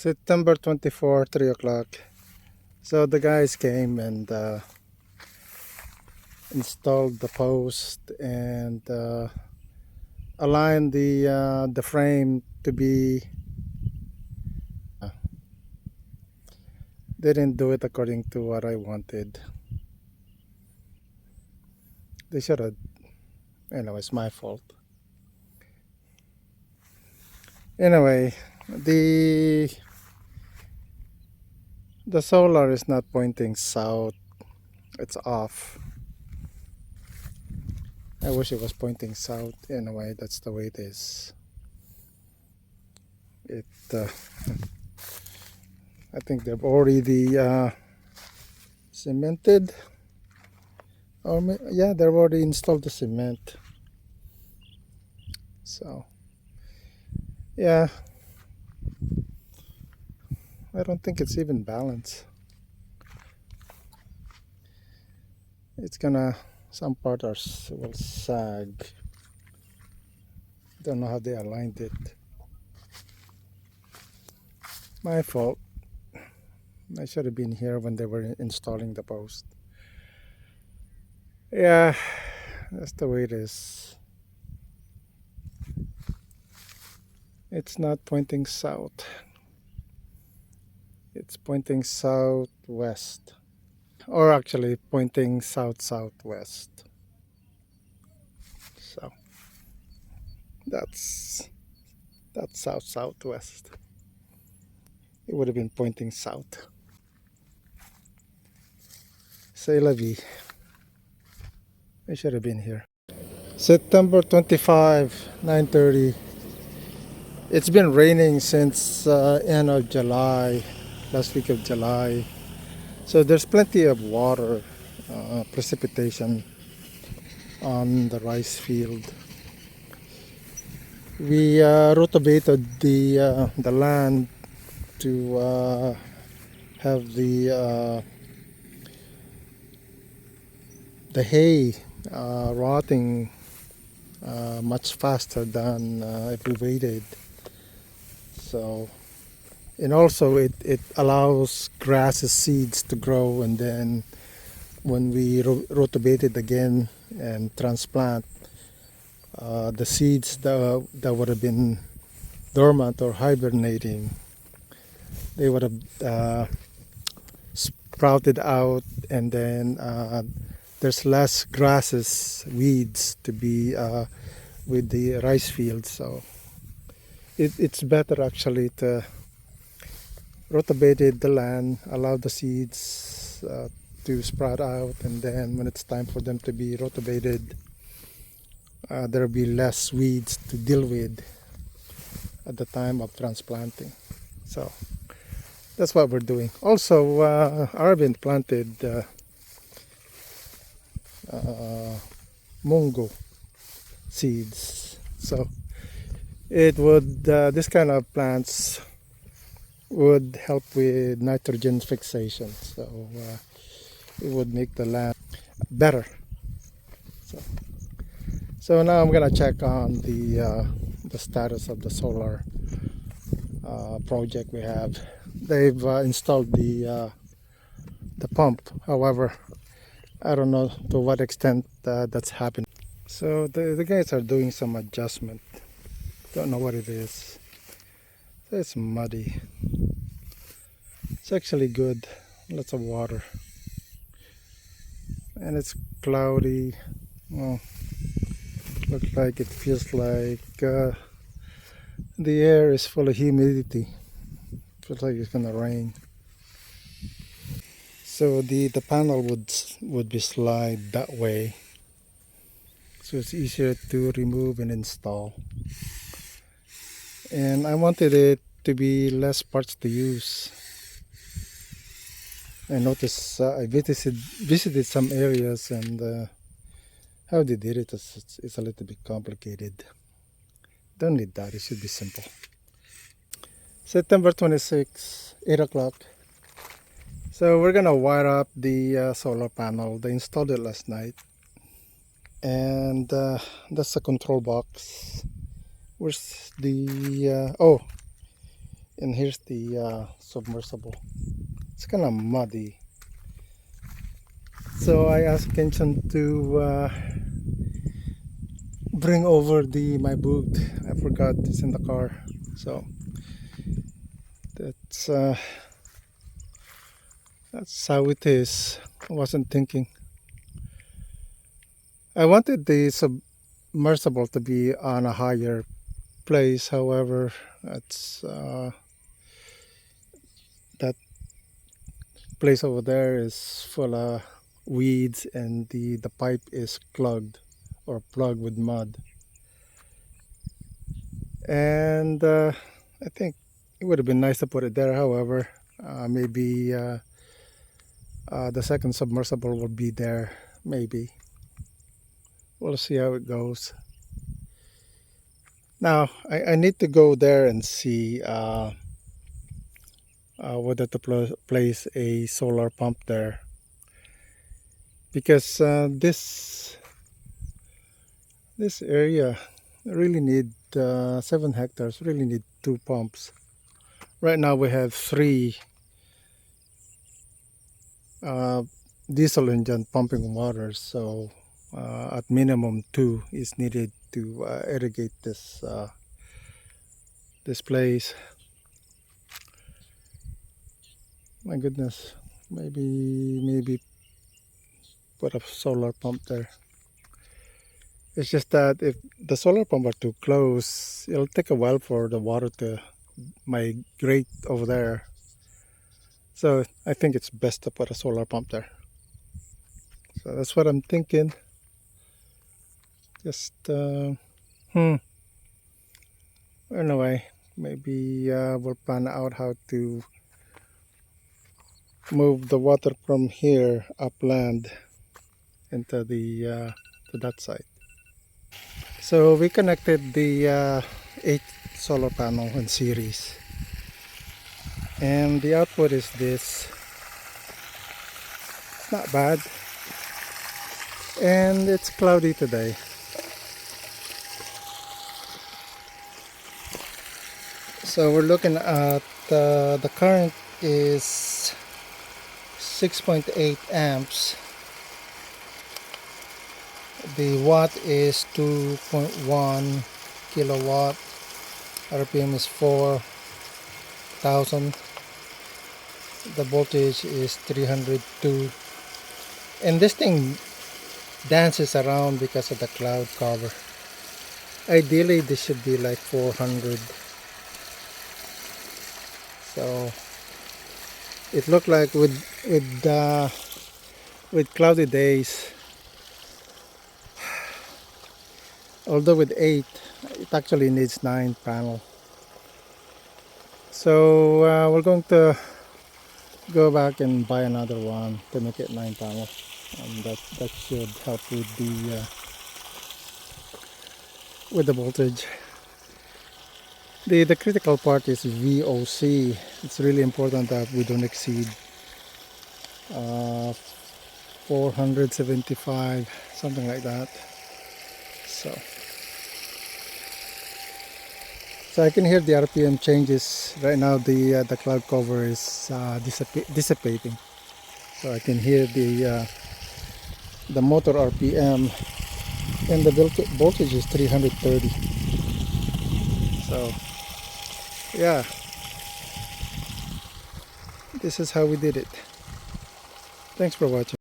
September 24, 3 o'clock. So the guys came and installed the post and aligned the frame to be. They didn't do it according to what I wanted. They should have. Anyway, it's my fault. Anyway, the solar is not pointing south. It's off. I wish it was pointing south. Anyway, that's the way it is. It. I think they've already cemented. Or yeah, they've already installed the cement. So yeah, I don't think it's even balanced. It's gonna, some part will sag. Don't know how they aligned it. My fault. I should have been here when they were installing the post. Yeah, that's the way it is. It's not pointing south. It's pointing southwest. Or actually pointing south-southwest. So that's south-southwest. It would have been pointing south. C'est la vie. I should have been here. September 25, 9:30. It's been raining since end of July, last week of July. So there's plenty of water, precipitation on the rice field. We rotated the land to have the hay rotting much faster than if we waited. So, and also it allows grasses seeds to grow, and then when we rotate it again and transplant, the seeds that would have been dormant or hibernating, they would have sprouted out, and then there's less grasses, weeds to be with the rice field. So it's better actually to rotate the land, allow the seeds to sprout out, and then when it's time for them to be rotated, there'll be less weeds to deal with at the time of transplanting. So that's what we're doing. Also, Arvind planted mungo seeds. So it would, this kind of plants would help with nitrogen fixation. So it would make the land better. So now I'm gonna check on the status of the solar project we have. They've installed the pump. However, I don't know to what extent that's happened. So the guys are doing some adjustment. Don't know what it is. So it's muddy. It's actually good. Lots of water. And it's cloudy. Well, looks like it feels like the air is full of humidity. Feels like it's gonna rain. So the panel would be slide that way, so it's easier to remove and install. And I wanted it to be less parts to use. I noticed I visited some areas, and how they did it is a little bit complicated. Don't need that, it should be simple. September 26, 8 o'clock. So we're gonna wire up the solar panel. They installed it last night, and that's the control box. Where's the oh, And here's the submersible. It's kind of muddy, so I asked Kenshin to bring over the my boot. I forgot it's in the car, so that's uh, that's how it is. I wasn't thinking. I wanted the submersible to be on a higher place. However, that place over there is full of weeds, and the pipe is clogged or plugged with mud. And I think it would have been nice to put it there. However, maybe the second submersible will be there. Maybe we'll see how it goes. Now I need to go there and see whether to place a solar pump there, because this area really need 7 hectares really need 2 pumps. Right now we have 3 uh, diesel engine pumping water, so at minimum 2 is needed to irrigate this place. My goodness, maybe put a solar pump there. It's just that if the solar pump are too close, it'll take a while for the water to migrate over there. So I think it's best to put a solar pump there. So that's what I'm thinking. Just anyway, maybe we'll plan out how to move the water from here upland into the to that side. So we connected the 8 solar panel in series, and the output is this. It's not bad, and it's cloudy today. So we're looking at the current is 6.8 amps. The watt is 2.1 kilowatt. RPM is 4,000. The voltage is 302. And this thing dances around because of the cloud cover. Ideally this should be like 400. So it looked like with cloudy days, although with 8 it actually needs 9 panel. So we're going to go back and buy another one to make it 9 panel, and that should help with the voltage. The critical part is VOC. It's really important that we don't exceed 475, something like that. So I can hear the RPM changes. Right now the cloud cover is dissipating, so I can hear the motor RPM, and the voltage is 330. So yeah, this is how we did it. Thanks for watching.